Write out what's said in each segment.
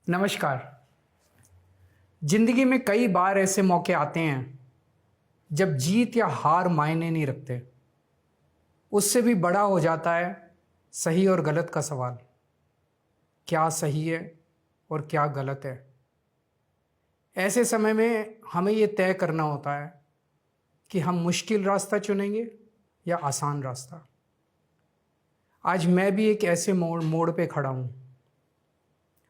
नमस्कार। जिंदगी में कई बार ऐसे मौके आते हैं जब जीत या हार मायने नहीं रखते। उससे भी बड़ा हो जाता है सही और गलत का सवाल। क्या सही है और क्या गलत है? ऐसे समय में हमें ये तय करना होता है कि हम मुश्किल रास्ता चुनेंगे या आसान रास्ता। आज मैं भी एक ऐसे मोड़ पे खड़ा हूँ।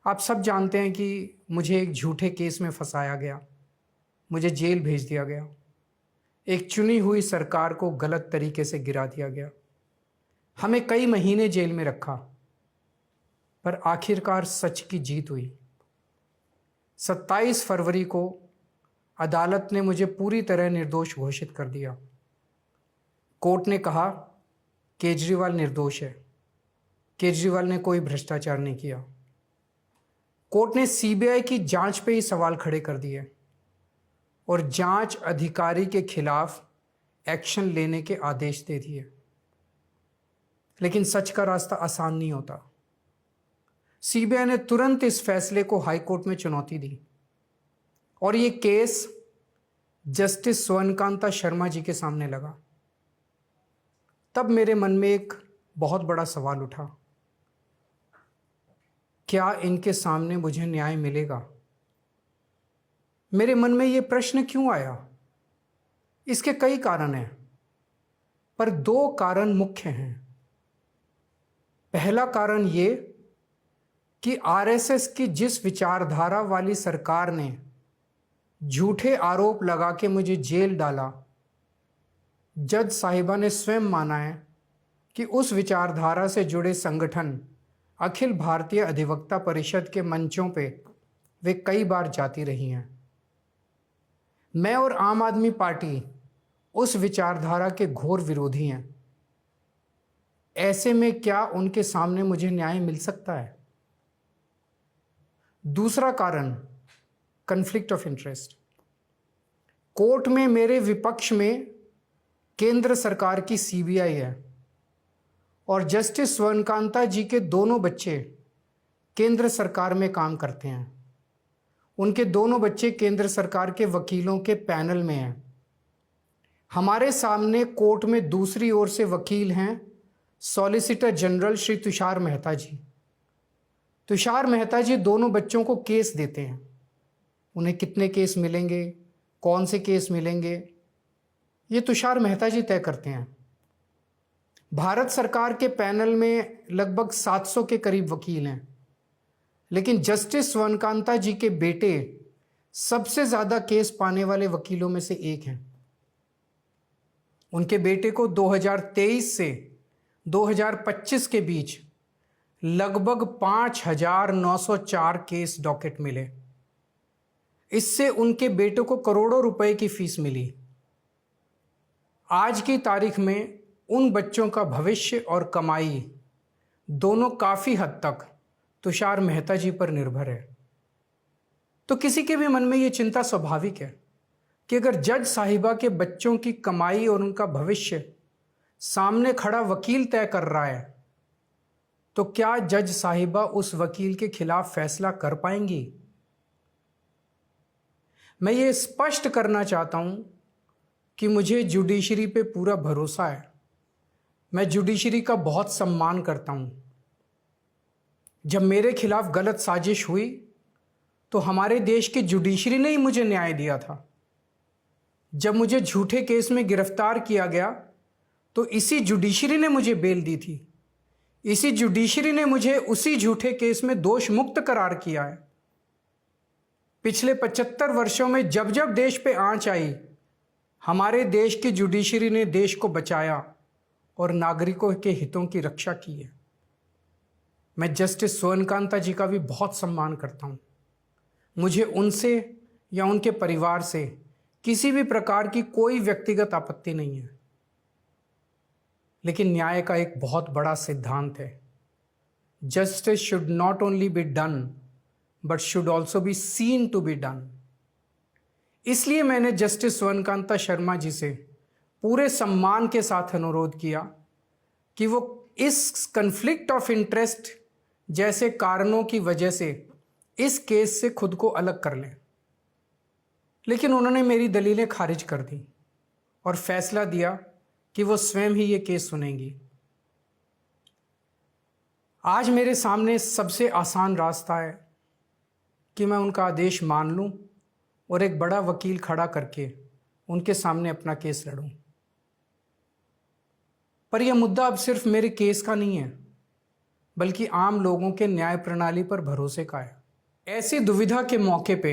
आप सब जानते हैं कि मुझे एक झूठे केस में फंसाया गया, मुझे जेल भेज दिया गया, एक चुनी हुई सरकार को गलत तरीके से गिरा दिया गया, हमें कई महीने जेल में रखा, पर आखिरकार सच की जीत हुई। 27 फरवरी को अदालत ने मुझे पूरी तरह निर्दोष घोषित कर दिया। कोर्ट ने कहा केजरीवाल निर्दोष है, केजरीवाल ने कोई भ्रष्टाचार नहीं किया। कोर्ट ने सीबीआई की जांच पे ही सवाल खड़े कर दिए और जांच अधिकारी के खिलाफ एक्शन लेने के आदेश दे दिए। लेकिन सच का रास्ता आसान नहीं होता। सीबीआई ने तुरंत इस फैसले को हाई कोर्ट में चुनौती दी और ये केस जस्टिस स्वर्णकांता शर्मा जी के सामने लगा। तब मेरे मन में एक बहुत बड़ा सवाल उठा, क्या इनके सामने मुझे न्याय मिलेगा? मेरे मन में ये प्रश्न क्यों आया? इसके कई कारण हैं, पर दो कारण मुख्य हैं। पहला कारण ये कि आरएसएस की जिस विचारधारा वाली सरकार ने झूठे आरोप लगा के मुझे जेल डाला, जज साहिबा ने स्वयं माना है कि उस विचारधारा से जुड़े संगठन अखिल भारतीय अधिवक्ता परिषद के मंचों पे वे कई बार जाती रही हैं। मैं और आम आदमी पार्टी उस विचारधारा के घोर विरोधी हैं। ऐसे में क्या उनके सामने मुझे न्याय मिल सकता है? दूसरा कारण कॉन्फ्लिक्ट ऑफ इंटरेस्ट। कोर्ट में मेरे विपक्ष में केंद्र सरकार की सीबीआई है और जस्टिस स्वर्णकांता जी के दोनों बच्चे केंद्र सरकार में काम करते हैं। उनके दोनों बच्चे केंद्र सरकार के वकीलों के पैनल में हैं। हमारे सामने कोर्ट में दूसरी ओर से वकील हैं सॉलिसिटर जनरल श्री तुषार मेहता जी। तुषार मेहता जी दोनों बच्चों को केस देते हैं। उन्हें कितने केस मिलेंगे, कौन से केस मिलेंगे, ये तुषार मेहता जी तय करते हैं। भारत सरकार के पैनल में लगभग 700 के करीब वकील हैं, लेकिन जस्टिस स्वर्णकांता जी के बेटे सबसे ज़्यादा केस पाने वाले वकीलों में से एक हैं। उनके बेटे को 2023 से 2025 के बीच लगभग 5,904 केस डॉकेट मिले। इससे उनके बेटे को करोड़ों रुपए की फीस मिली। आज की तारीख में उन बच्चों का भविष्य और कमाई दोनों काफ़ी हद तक तुषार मेहता जी पर निर्भर है। तो किसी के भी मन में ये चिंता स्वाभाविक है कि अगर जज साहिबा के बच्चों की कमाई और उनका भविष्य सामने खड़ा वकील तय कर रहा है, तो क्या जज साहिबा उस वकील के खिलाफ फैसला कर पाएंगी? मैं ये स्पष्ट करना चाहता हूं कि मुझे जुडिशरी पे पूरा भरोसा है। मैं जुडिशरी का बहुत सम्मान करता हूं। जब मेरे खिलाफ गलत साजिश हुई तो हमारे देश की जुडिशरी ने ही मुझे न्याय दिया था। जब मुझे झूठे केस में गिरफ्तार किया गया तो इसी जुडिशरी ने मुझे बेल दी थी। इसी जुडिशरी ने मुझे उसी झूठे केस में दोष मुक्त करार किया है। पिछले 75 वर्षों में जब जब देश पे आंच आई, हमारे देश की जुडिशरी ने देश को बचाया और नागरिकों के हितों की रक्षा की है। मैं जस्टिस स्वर्णकांता जी का भी बहुत सम्मान करता हूँ। मुझे उनसे या उनके परिवार से किसी भी प्रकार की कोई व्यक्तिगत आपत्ति नहीं है। लेकिन न्याय का एक बहुत बड़ा सिद्धांत है, justice should not only be done but should also be seen to be done. इसलिए मैंने जस्टिस स्वर्णकांता शर्मा जी से पूरे सम्मान के साथ अनुरोध किया कि वो इस कन्फ्लिक्ट ऑफ इंटरेस्ट जैसे कारणों की वजह से इस केस से खुद को अलग कर लें। लेकिन उन्होंने मेरी दलीलें खारिज कर दी और फैसला दिया कि वो स्वयं ही ये केस सुनेंगी। आज मेरे सामने सबसे आसान रास्ता है कि मैं उनका आदेश मान लूं और एक बड़ा वकील खड़ा करके उनके सामने अपना केस लड़ूं। पर यह मुद्दा अब सिर्फ मेरे केस का नहीं है, बल्कि आम लोगों के न्याय प्रणाली पर भरोसे का है। ऐसी दुविधा के मौके पे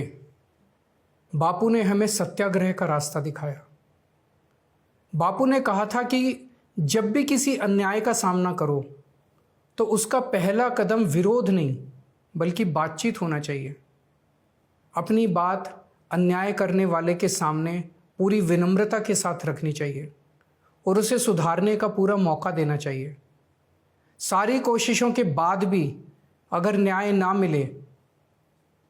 बापू ने हमें सत्याग्रह का रास्ता दिखाया। बापू ने कहा था कि जब भी किसी अन्याय का सामना करो तो उसका पहला कदम विरोध नहीं बल्कि बातचीत होना चाहिए। अपनी बात अन्याय करने वाले के सामने पूरी विनम्रता के साथ रखनी चाहिए और उसे सुधारने का पूरा मौका देना चाहिए। सारी कोशिशों के बाद भी अगर न्याय ना मिले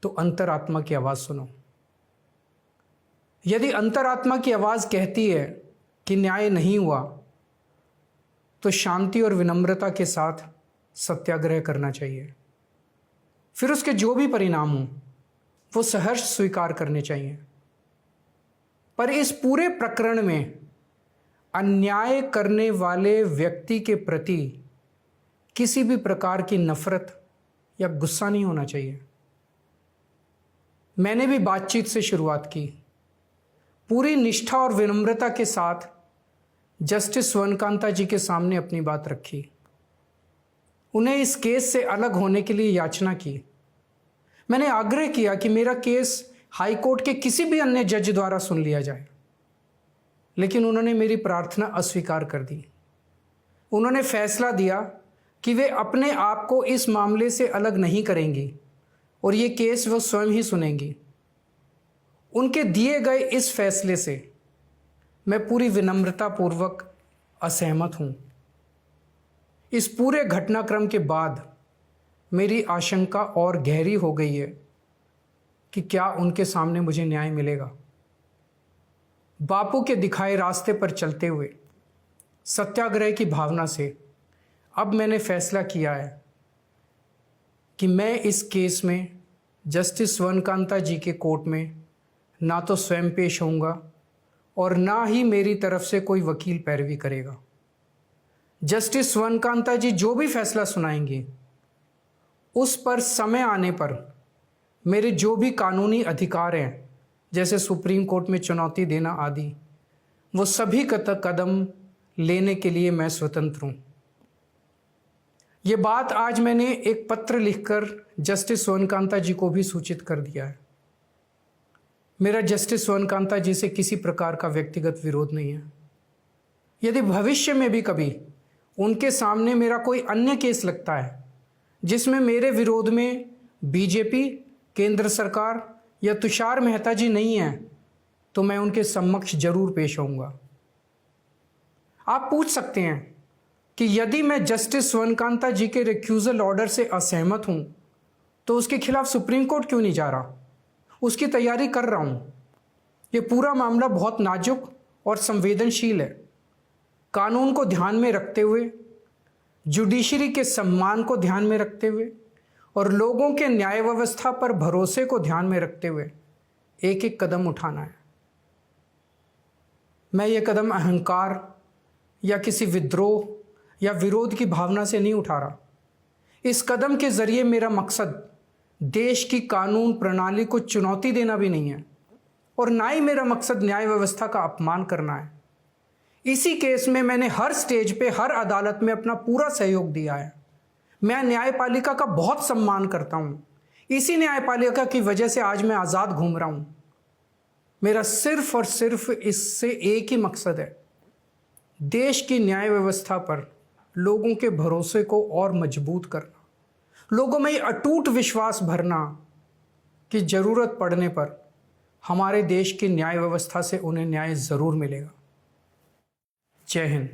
तो अंतरात्मा की आवाज़ सुनो। यदि अंतरात्मा की आवाज़ कहती है कि न्याय नहीं हुआ तो शांति और विनम्रता के साथ सत्याग्रह करना चाहिए। फिर उसके जो भी परिणाम हों वो सहर्ष स्वीकार करने चाहिए। पर इस पूरे प्रकरण में अन्याय करने वाले व्यक्ति के प्रति किसी भी प्रकार की नफरत या गुस्सा नहीं होना चाहिए। मैंने भी बातचीत से शुरुआत की। पूरी निष्ठा और विनम्रता के साथ जस्टिस स्वर्णकांता जी के सामने अपनी बात रखी। उन्हें इस केस से अलग होने के लिए याचना की। मैंने आग्रह किया कि मेरा केस हाई कोर्ट के किसी भी अन्य जज द्वारा सुन लिया जाए, लेकिन उन्होंने मेरी प्रार्थना अस्वीकार कर दी। उन्होंने फैसला दिया कि वे अपने आप को इस मामले से अलग नहीं करेंगी और ये केस वो स्वयं ही सुनेंगी। उनके दिए गए इस फैसले से मैं पूरी विनम्रतापूर्वक असहमत हूँ। इस पूरे घटनाक्रम के बाद मेरी आशंका और गहरी हो गई है कि क्या उनके सामने मुझे न्याय मिलेगा। बापू के दिखाए रास्ते पर चलते हुए सत्याग्रह की भावना से अब मैंने फैसला किया है कि मैं इस केस में जस्टिस स्वर्णकांता जी के कोर्ट में ना तो स्वयं पेश होऊंगा और ना ही मेरी तरफ से कोई वकील पैरवी करेगा। जस्टिस स्वर्णकांता जी जो भी फैसला सुनाएंगे उस पर समय आने पर मेरे जो भी कानूनी अधिकार हैं, जैसे सुप्रीम कोर्ट में चुनौती देना आदि, वो सभी कदम लेने के लिए मैं स्वतंत्र हूँ। ये बात आज मैंने एक पत्र लिखकर जस्टिस स्वर्णकांता जी को भी सूचित कर दिया है। मेरा जस्टिस स्वर्णकांता जी से किसी प्रकार का व्यक्तिगत विरोध नहीं है। यदि भविष्य में भी कभी उनके सामने मेरा कोई अन्य केस लगता है जिसमें मेरे विरोध में बीजेपी, केंद्र सरकार या तुषार मेहता जी नहीं हैं, तो मैं उनके समक्ष जरूर पेश होऊंगा। आप पूछ सकते हैं कि यदि मैं जस्टिस स्वर्णकांता जी के रिक्यूजल ऑर्डर से असहमत हूं तो उसके खिलाफ सुप्रीम कोर्ट क्यों नहीं जा रहा। उसकी तैयारी कर रहा हूं। ये पूरा मामला बहुत नाजुक और संवेदनशील है। कानून को ध्यान में रखते हुए, जुडिशरी के सम्मान को ध्यान में रखते हुए और लोगों के न्याय व्यवस्था पर भरोसे को ध्यान में रखते हुए एक एक कदम उठाना है। मैं ये कदम अहंकार या किसी विद्रोह या विरोध की भावना से नहीं उठा रहा। इस कदम के जरिए मेरा मकसद देश की कानून प्रणाली को चुनौती देना भी नहीं है और ना ही मेरा मकसद न्याय व्यवस्था का अपमान करना है। इसी केस में मैंने हर स्टेज पे, हर अदालत में अपना पूरा सहयोग दिया है। मैं न्यायपालिका का बहुत सम्मान करता हूँ। इसी न्यायपालिका की वजह से आज मैं आज़ाद घूम रहा हूँ। मेरा सिर्फ और सिर्फ इससे एक ही मकसद है, देश की न्याय व्यवस्था पर लोगों के भरोसे को और मजबूत करना, लोगों में ये अटूट विश्वास भरना कि ज़रूरत पड़ने पर हमारे देश की न्याय व्यवस्था से उन्हें न्याय ज़रूर मिलेगा। जय हिंद।